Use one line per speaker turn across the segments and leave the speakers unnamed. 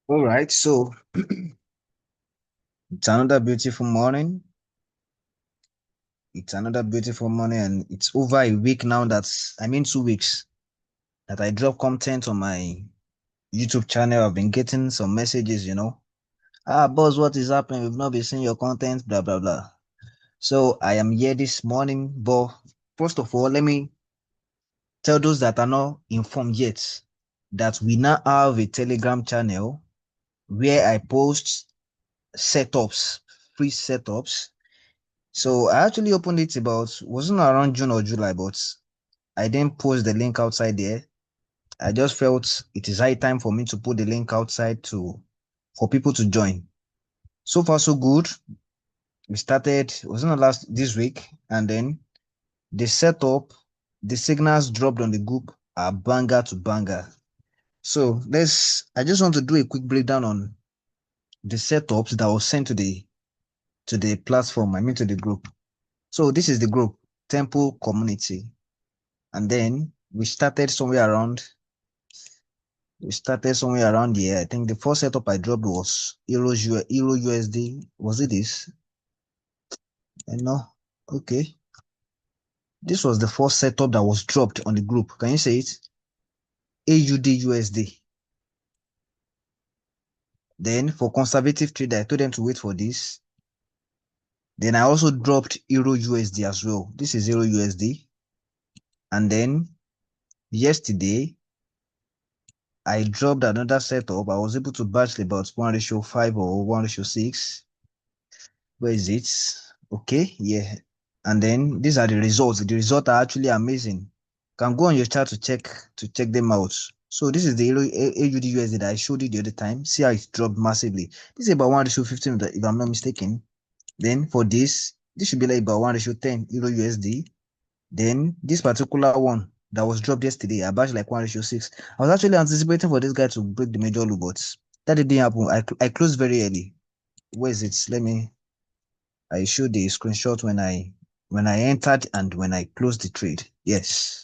All right, so it's another beautiful morning. It's another beautiful morning, and it's over a week now. I mean 2 weeks that I drop content on my YouTube channel. I've been getting some messages. Boss, what is happening? We've not been seeing your content, blah blah blah. So I am here this morning, but first of all, let me tell those that are not informed yet that we now have a Telegram channel where I post setups, free setups. So I actually opened it wasn't around June or July, but I didn't post the link outside there. I just felt it is high time for me to put the link outside for people to join. So far, so good. We started, wasn't last this week, and then the setup, the signals dropped on the group are banger to banger. So I just want to do a quick breakdown on the setups that was sent to the platform, I mean to the group. So this is the group, Temple Community. And then we started somewhere around here. I think the first setup I dropped was Euro USD. Was it this? I know. Okay. This was the first setup that was dropped on the group. Can you say it? AUD USD. Then for conservative trader, I told them to wait for this. Then I also dropped Euro USD as well. This is Euro USD. And then yesterday, I dropped another setup. I was able to batch about 1:5 or 1:6. Where is it? Okay, yeah. And then these are the results. The results are actually amazing. You can go on your chart to check them out. So this is the AUD USD that I showed you the other time. See how it dropped massively. This is about 1:15 if I'm not mistaken. Then for this should be like about 1:10 Euro USD. Then this particular one that was dropped yesterday, I batched like 1:6. I was actually anticipating for this guy to break the major low, but that didn't happen. I closed very early. Where is it? I showed the screenshot when I entered and when I closed the trade. Yes.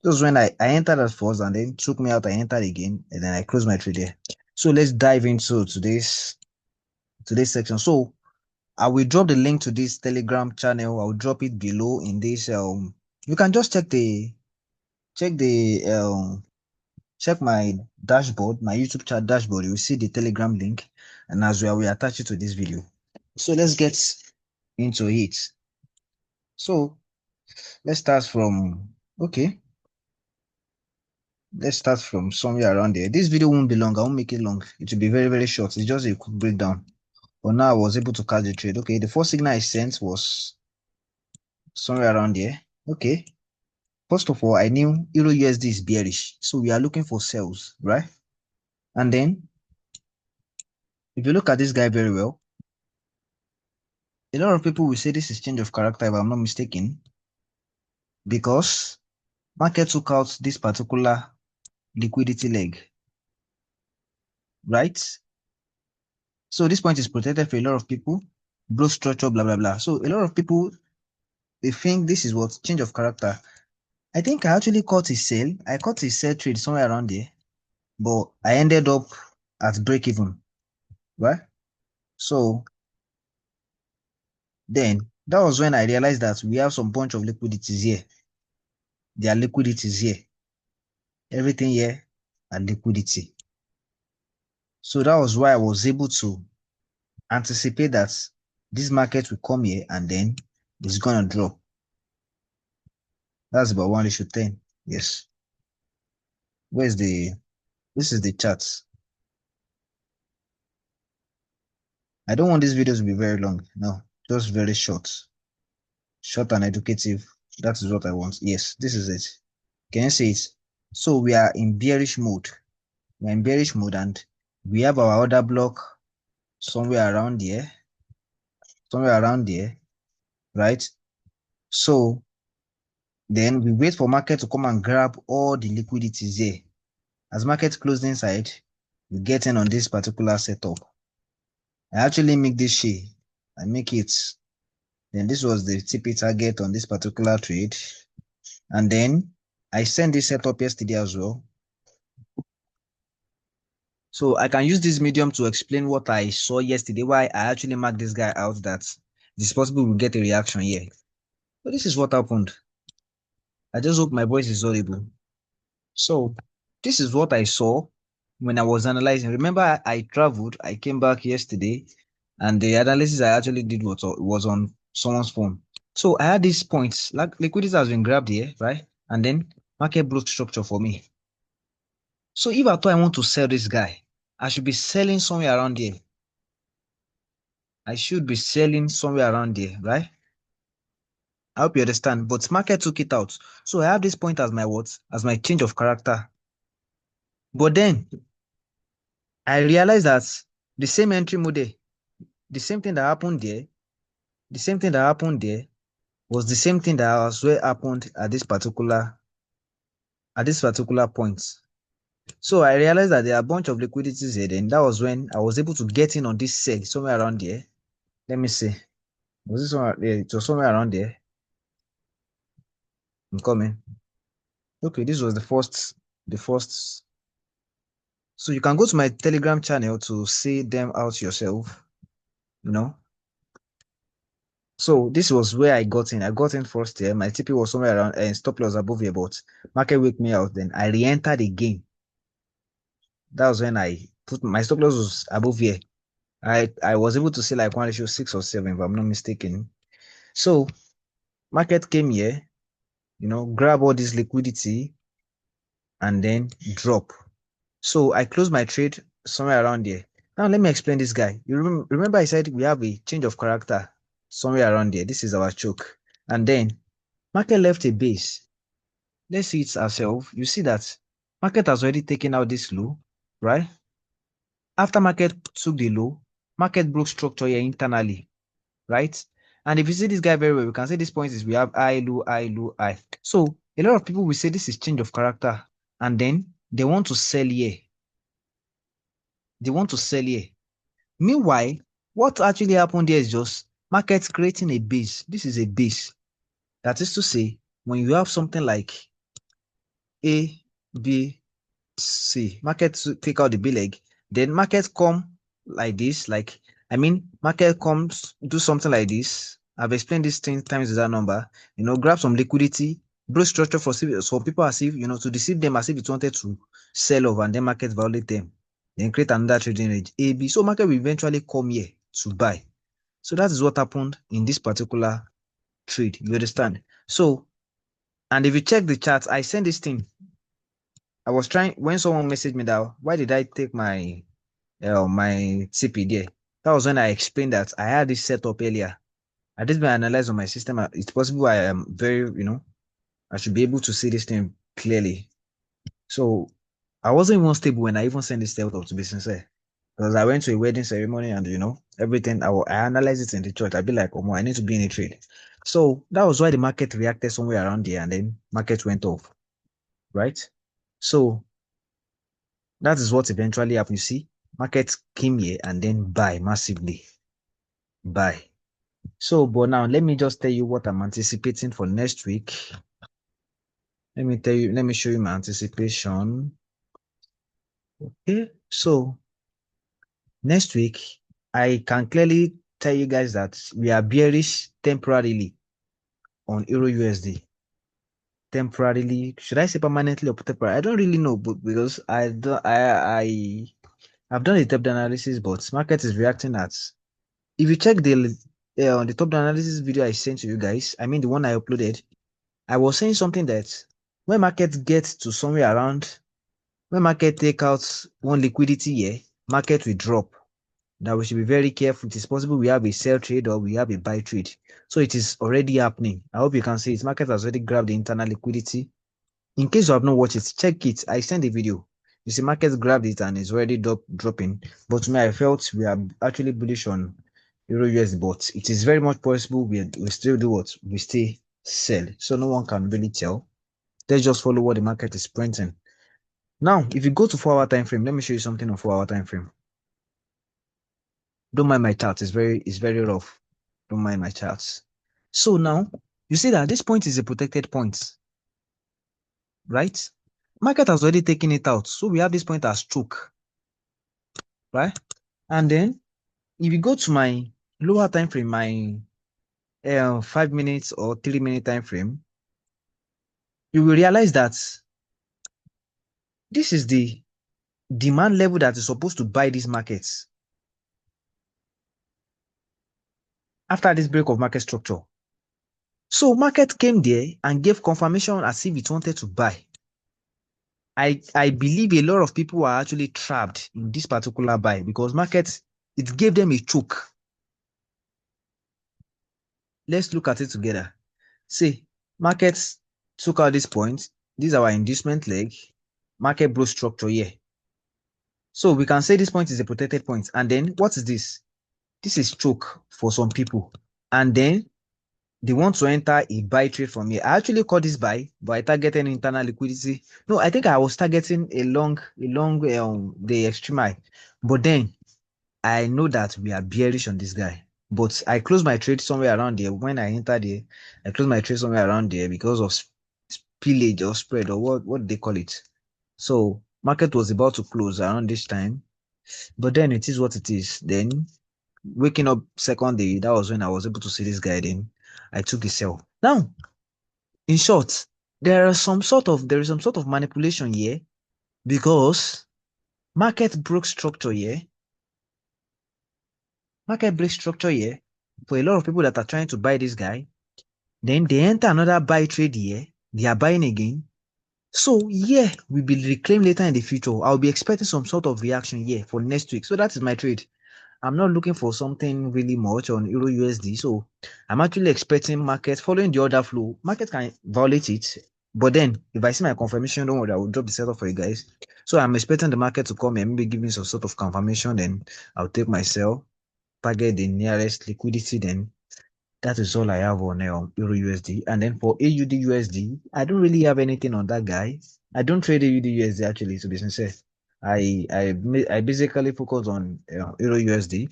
This was when I entered at first and then took me out. I entered again and then I closed my trade there. So let's dive into today's section. So I will drop the link to this Telegram channel. I'll drop it below in this. You can just check check my dashboard, my YouTube chat dashboard. You will see the Telegram link, and as well, we attach it to this video. So let's get into it. So let's start from okay. Let's start from somewhere around there. This video won't be long. I won't make it long. It will be very, very short. It's just a quick breakdown. But now I was able to catch the trade. Okay, the first signal I sent was somewhere around there. Okay. First of all, I knew Euro USD is bearish. So we are looking for sales, right? And then if you look at this guy very well, a lot of people will say this is change of character if I'm not mistaken, because market took out this particular liquidity leg, right? So this point is protected for a lot of people, growth structure, blah, blah, blah. So a lot of people, they think this is what change of character. I think I actually caught a sell. I caught a sell trade somewhere around there, but I ended up at break even, right? So then that was when I realized that we have some bunch of liquidities here. There are liquidities here. Everything here are liquidity. So that was why I was able to anticipate that this market will come here and then it's gonna drop. That's about 1:10. Yes. This is the chart. I don't want these videos to be very long. No, just very short. Short and educative. That is what I want. Yes, this is it. Can you see it? So we are in bearish mode. We're in bearish mode and we have our order block somewhere around here. Somewhere around here, right? So then we wait for market to come and grab all the liquidities here. As market closed inside, we get in on this particular setup. I actually make this share. I make it. Then this was the TP target on this particular trade. And then I sent this setup yesterday as well. So I can use this medium to explain what I saw yesterday, why I actually marked this guy out that it's possible we'll get a reaction here. So this is what happened. I just hope my voice is audible. So this is what I saw when I was analyzing. Remember, I traveled, I came back yesterday, and the analysis I actually did was on someone's phone. So I had these points, like liquidity has been grabbed here, right? And then market broke structure for me. So if at all I want to sell this guy, I should be selling somewhere around here. I should be selling somewhere around there, right? I hope you understand. But market took it out. So I have this point as my what? As my change of character. But then I realized that the same entry model, the same thing that happened there, the same thing that happened there was the same thing that as well happened at this particular point. So I realized that there are a bunch of liquidities here. Then that was when I was able to get in on this sell somewhere around there. Let me see. Was it somewhere there? It was somewhere around there. I'm coming. Okay, this was the first. So you can go to my Telegram channel to see them out yourself, you know. So this was where I got in. I got in first here. My TP was somewhere around and stop loss above here, but market wake me out. Then I re-entered again. That was when I put my stop loss was above here. I was able to see like 1:6 or 7, if I'm not mistaken. So market came here, grab all this liquidity and then drop. So I closed my trade somewhere around there. Now let me explain this guy. You remember I said we have a change of character somewhere around there. This is our choke. And then market left a base. Let's see it ourselves. You see that market has already taken out this low, right? After market took the low, market broke structure here internally, right? And if you see this guy very well, we can say this point is we have high, low, high, low, high. So a lot of people will say this is change of character, and then they want to sell here. They want to sell here. Meanwhile, what actually happened here is just market creating a base. This is a base. That is to say, when you have something like A, B, C, market take out the B leg, then market come like this, market comes, do something like this. I've explained this 10 times that number, grab some liquidity, broke structure for some people as if, to deceive them as if it wanted to sell off and then market violate them, then create another trading range, A, B. So market will eventually come here to buy. So that is what happened in this particular trade. You understand? So, and if you check the chart, I sent this thing. I was trying when someone messaged me that why did I take my CP there? That was when I explained that I had this set up earlier. I did my analyze on my system. It's possible I am very, I should be able to see this thing clearly. So I wasn't even stable when I even sent this setup, to be sincere. Because I went to a wedding ceremony and everything. I analyzed it in the church. I'd be like, oh, I need to be in a trade. So that was why the market reacted somewhere around there, and then market went off, right? So that is what eventually happened. You see, market came here and then buy massively, buy. So, but now let me just tell you what I'm anticipating for next week. Let me show you my anticipation. Okay, so next week, I can clearly tell you guys that we are bearish temporarily on Euro USD. Temporarily, should I say permanently or temporarily? I don't really know, but because I've done the top analysis, but market is reacting at. If you check the top analysis video I sent to you guys, I mean the one I uploaded, I was saying something that when market gets to somewhere around, when market take out one liquidity here, market will drop. Now we should be very careful. It is possible we have a sell trade or we have a buy trade. So it is already happening. I hope you can see it. Market has already grabbed the internal liquidity. In case you have not watched it, check it. I sent the video. You see, market grabbed it and it's already dropping. But to me, I felt we are actually bullish on Euro USD, but it is very much possible we still do what? We still sell. So no one can really tell. Let's just follow what the market is printing. Now, if you go to 4-hour time frame, let me show you something on 4-hour time frame. Don't mind my chart. It's very rough. Don't mind my charts. So now you see that this point is a protected point, right? Market has already taken it out. So we have this point as choke. right? And then if you go to my lower time frame, my 5 minutes or 3 minute time frame, you will realize that this is the demand level that is supposed to buy these markets after this break of market structure. So market came there and gave confirmation as if it wanted to buy. I believe a lot of people are actually trapped in this particular buy because market, it gave them a choke. Let's look at it together. See, markets took out this point. This is our inducement leg. Market broke structure here. So we can say this point is a protected point. And then what is this? This is choke for some people. And then they want to enter a buy trade from here. I actually call this buy, but I targeted internal liquidity. No, I think I was targeting a long, the extreme high. But then I know that we are bearish on this guy. But I closed my trade somewhere around there. When I entered there, I closed my trade somewhere around there because of spillage or spread or what they call it. So market was about to close around this time. But then it is what it is. Then waking up second day, that was when I was able to see this guy. Then I took a sell. Now, in short, there is some sort of manipulation here because market broke structure here. Market break structure here for a lot of people that are trying to buy this guy. Then they enter another buy trade here. They are buying again. So yeah, we will be reclaimed later in the future. I'll be expecting some sort of reaction here for next week. So that is my trade. I'm not looking for something really much on Euro USD. So I'm actually expecting market following the order flow. Market can violate it. But then if I see my confirmation, don't worry, I will drop the setup for you guys. So I'm expecting the market to come and maybe give me some sort of confirmation. Then I'll take my sell, target the nearest liquidity. Then that is all I have on Euro USD. And then for AUD USD, I don't really have anything on that guy. I don't trade AUD USD actually, to be sincere. I basically focus on Euro USD.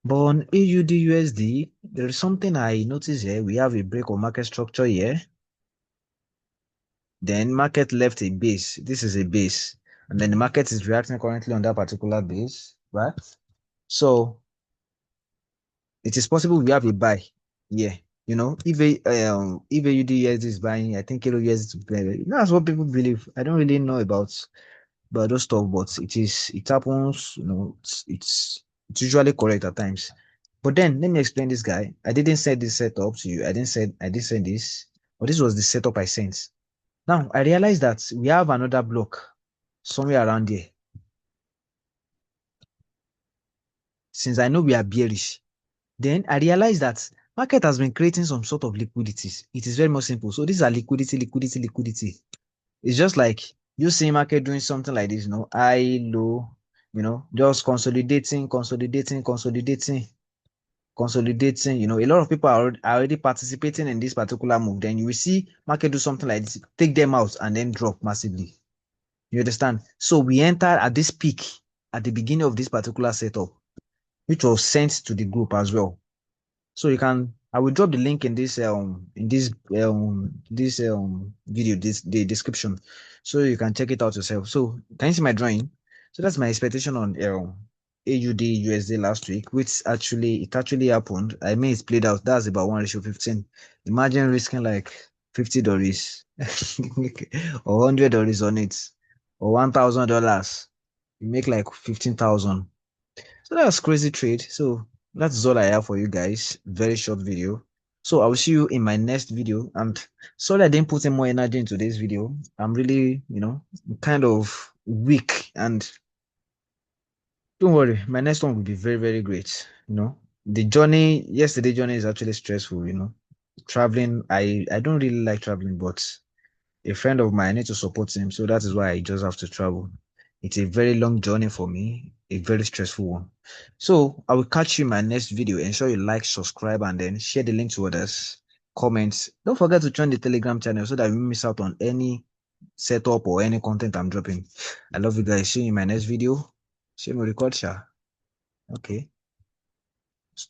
But on AUD USD, there is something I noticed here. We have a break of market structure here. Then market left a base. This is a base. And then the market is reacting currently on that particular base, right? So it is possible we have a buy. Yeah. You know, if AUD is buying, I think Euro USD is buying. That's what people believe. I don't really know about those stuff, but it happens, you know, it's usually correct at times. But then let me explain this guy. I didn't send this setup to you. I didn't send this, but this was the setup I sent. Now I realized that we have another block somewhere around here. Since I know we are bearish, then I realized that market has been creating some sort of liquidities. It is very much simple. So these are liquidity. It's just like you see market doing something like this, you know, high, low, you know, just consolidating. You know, a lot of people are already participating in this particular move. Then you will see market do something like this, take them out and then drop massively. You understand? So we entered at this peak at the beginning of this particular setup, which was sent to the group as well. So you can, I will drop the link in this video, the description, so you can check it out yourself. So can you see my drawing? So that's my expectation on AUD USD last week, which it actually happened. I mean, it's played out. That's about 1:15. Imagine risking like $50 or $100 on it, or $1,000. You make like 15,000. So that's crazy trade. So that's all I have for you guys. Very short video. So I will see you in my next video. And sorry I didn't put in more energy into this video. I'm really, you know, kind of weak. And don't worry, my next one will be very, very great. You know, yesterday journey is actually stressful, you know. Traveling, I don't really like traveling, but a friend of mine, I need to support him. So that is why I just have to travel. It's a very long journey for me, a very stressful one. So I will catch you in my next video. Ensure you like, subscribe, and then share the link to others. Comments. Don't forget to join the Telegram channel so that you won't miss out on any setup or any content I'm dropping. I love you guys. See you in my next video. See you record, sha. Okay.